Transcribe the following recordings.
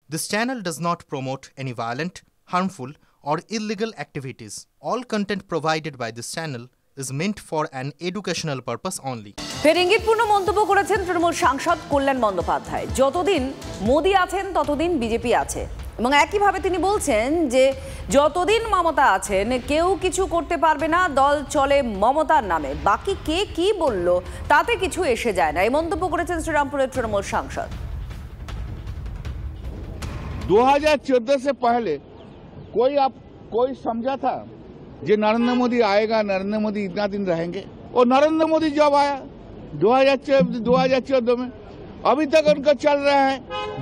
This channel does not promote any violent, harmful, or illegal activities. All content provided by this channel is meant for an educational purpose only. ফের ইঙ্গিতপূর্ণ মন্তব্য করেছেন তৃণমূল সাংসদ কল্যাণ বন্দ্যোপাধ্যায়। যতদিন মোদি আছেন ততদিন BJP আছে, এবং একইভাবে তিনি বলছেন যে যতদিন মমতা আছেন কেউ কিছু করতে পারবে না, দল চলে মমতার নামে। বাকি কে কি বলল তাতে কিছু এসে যায় না, এই মন্তব্য করেছেন শ্রীরামপুরের তৃণমূল সাংসদ। 2014 से पहले कोई समझा था कि नरेंद्र मोदी आएगा, नरेंद्र मोदी इतना दिन रहेंगे? और नरेंद्र मोदी जब आया 2014 में, अभी तक उनका चल रहा है।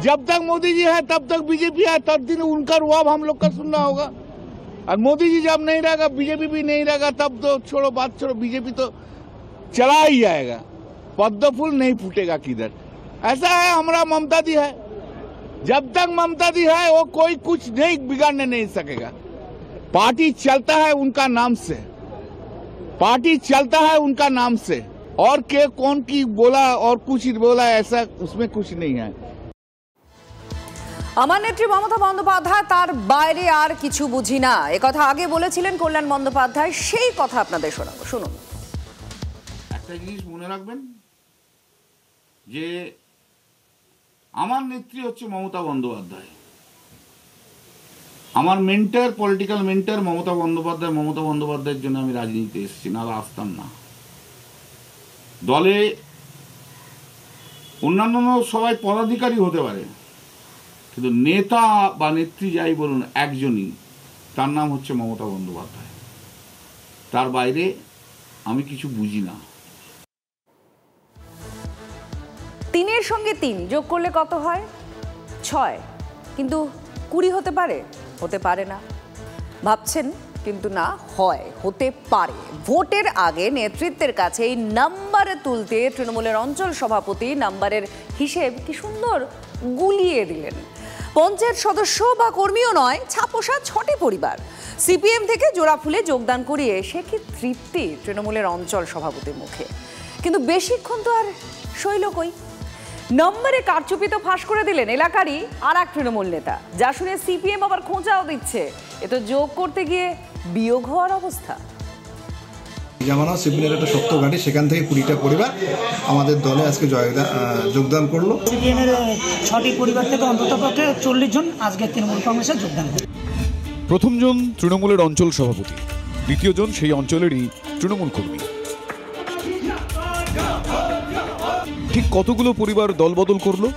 जब तक मोदी जी है तब तक बीजेपी है, तब दिन उनका रुआब हम लोग का सुनना होगा। और मोदी जी जब नहीं रहेगा, बीजेपी भी नहीं रहेगा, तब तो छोड़ो बात, छोड़ो, बीजेपी तो चला ही जाएगा, पद्म फूल नहीं फूटेगा किधर। ऐसा है हमारा ममता दी है, जब तक ममता दी है वो कोई कुछ नहीं बिगाड़ने नहीं सकेगा। पार्टी चलता है उनका नाम से, पार्टी चलता है उनका नाम से, और के कौन की बोला और कुछ बोला ऐसा उसमें कुछ नहीं है। আমার নেত্রী মমতা বন্দ্যোপাধ্যায় তার বাইরে আর কিছু বুঝি না, একথা আগে বলেছিলেন কল্যাণ বন্দ্যোপাধ্যায়। সেই কথা আপনাদের শোনাবো, শুনুন। একটা জিনিস মনে রাখবেন যে আমার নেত্রী হচ্ছে মমতা বন্দ্যোপাধ্যায়, আমার mentor, political mentor Mamata Bandyopadhyay. Mamata বন্দ্যোপাধ্যায়ের জন্য আমি রাজনীতিতে এসেছি, না আসতাম না। দলে অন্যান্য সবাই পদাধিকারী হতে পারে, কিন্তু নেতা বা নেত্রী যাই বলুন একজনই, তার নাম হচ্ছে মমতা বন্দ্যোপাধ্যায়। তার বাইরে আমি কিছু বুঝি না। 3-এর সঙ্গে 3 যোগ করলে কত হয়? 6, কিন্তু 20 হতে পারে? হতে পারে না। ভাবছেন, কিন্তু না, হয়, হতে পারে। ভোটের আগে নেতৃত্বের কাছে এই নাম্বারে তুলতে তৃণমূলের অঞ্চল সভাপতি নাম্বারের হিসেব কি সুন্দর গুলিয়ে দিলেন। পঞ্চায়েত সদস্য বা কর্মীও নয়, ছাপোষা 6টি পরিবার সিপিএম থেকে জোড়া ফুলে যোগদান করিয়ে সে কি তৃপ্তি তৃণমূলের অঞ্চল সভাপতির মুখে। কিন্তু বেশিক্ষণ তো আর সইল কই। নম্বরে কারচুপি তো ফাঁস করে দিলেন এলাকারই আর এক তৃণমূল নেতা, যা শুনে সিপিএম আবার খোঁচাও দিচ্ছে। এ তো যোগ করতে গিয়ে বিয়োগ হওয়ার অবস্থা। জামানা সিপিএমের একটা শক্ত ঘাঁটি, সেখান থেকে 20টা পরিবার আমাদের দলে আজকে যোগদান করলো। সিপিএমের 6টি পরিবার থেকে অন্তত পক্ষে 40 জন আজকে তৃণমূল কংগ্রেসে যোগদান করে। প্রথম জন তৃণমূলের অঞ্চল সভাপতি, দ্বিতীয় জন সেই অঞ্চলেরই তৃণমূল কর্মী। ঠিক কতগুলো পরিবার দলবদল করলো?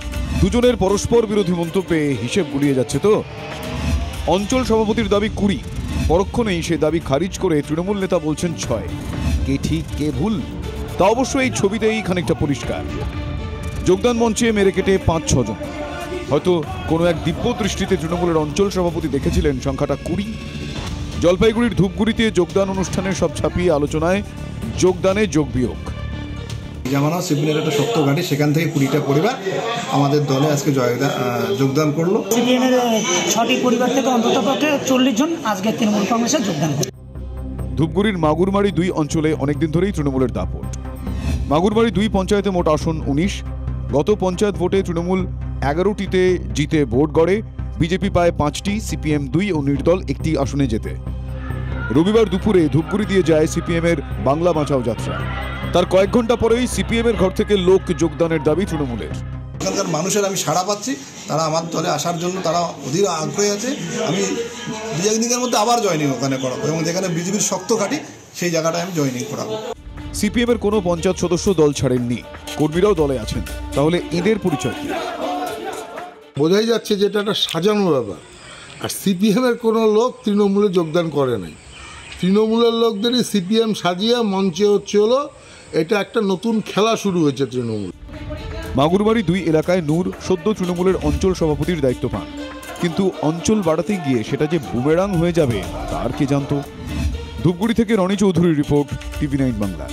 দুজনের পরস্পর বিরোধী মন্তব্যে হিসেব গুলিয়ে যাচ্ছে তো। অঞ্চল সভাপতির দাবি 20, পরক্ষণেই সে দাবি খারিজ করে তৃণমূল নেতা বলছেন 6। কে ঠিক কে ভুল তা অবশ্য এই ছবিতেই খানিকটা পরিষ্কার। যোগদান মঞ্চে মেরে কেটে 5-6 জন। হয়তো কোনো এক দিব্য দৃষ্টিতে তৃণমূলের অঞ্চল সভাপতি দেখেছিলেন সংখ্যাটা 20। জলপাইগুড়ির ধূপগুড়িতে যোগদান অনুষ্ঠানের সব ছাপিয়ে আলোচনায় যোগদানে যোগ বিয়োগ। জামানা সিপিএমের একটা শক্ত ঘাঁটি, সেখান থেকে 20টা পরিবার আমাদের দলে আজকে যোগদান করলো। সিপিএমের 6টি পরিবার থেকে অন্তত পক্ষে 40 জন আজকে তৃণমূল কংগ্রেসে যোগদান করে। ধূপগুড়ির মাগুরমারি 2 অঞ্চলে অনেকদিন ধরেই তৃণমূলের দাপট। মাগুরমারি 2 পঞ্চায়েতে মোট আসন 19। গত পঞ্চায়েত ভোটে তৃণমূল 11টিতে জিতে ভোট গড়ে, বিজেপি পায় 5টি, সিপিএম 2 ও নির্দল 1টি আসনে জেতে। রবিবার দুপুরে ধূপগুড়ি দিয়ে যায় সিপিএমের বাংলা বাঁচাও যাত্রা। তার কয়েক ঘন্টা পরেই সিপিএমের ঘর থেকে লোক যোগদানের দাবি তৃণমূলের। এখানকার মানুষের আমি সাড়া পাচ্ছি, তারা আমার দলে আসার জন্য তারা অধীর আগ্রহী আছে। আমি 2-1 দিনের মধ্যে আবার জয়েনিং ওখানে করাবো, এবং যেখানে বিজেপির শক্ত ঘাঁটি সেই জায়গাটায় আমি জয়েনিং করাবো। সিপিএমের কোনো পঞ্চায়েত সদস্য দল ছাড়েননি, কর্মীরাও দলে আছেন। তাহলে এদের পরিচয় কি? বোঝাই যাচ্ছে যে এটা একটা সাজানো ব্যাপার। আর সিপিএমের কোনো লোক তৃণমূলে যোগদান করে নাই, তৃণমূলের লোকদেরই সিপিএম সাজিয়ে মঞ্চে হচ্ছে হলো এটা একটা নতুন খেলা শুরু হয়েছে তৃণমূল। মাগুরবাড়ি 2 এলাকায় নূর সদ্য তৃণমূলের অঞ্চল সভাপতির দায়িত্ব পান, কিন্তু অঞ্চল বাড়াতে গিয়ে সেটা যে বুমেরাং হয়ে যাবে তার কে জানতো। ধূপগুড়ি থেকে রনি চৌধুরীর রিপোর্ট, TV9 বাংলা।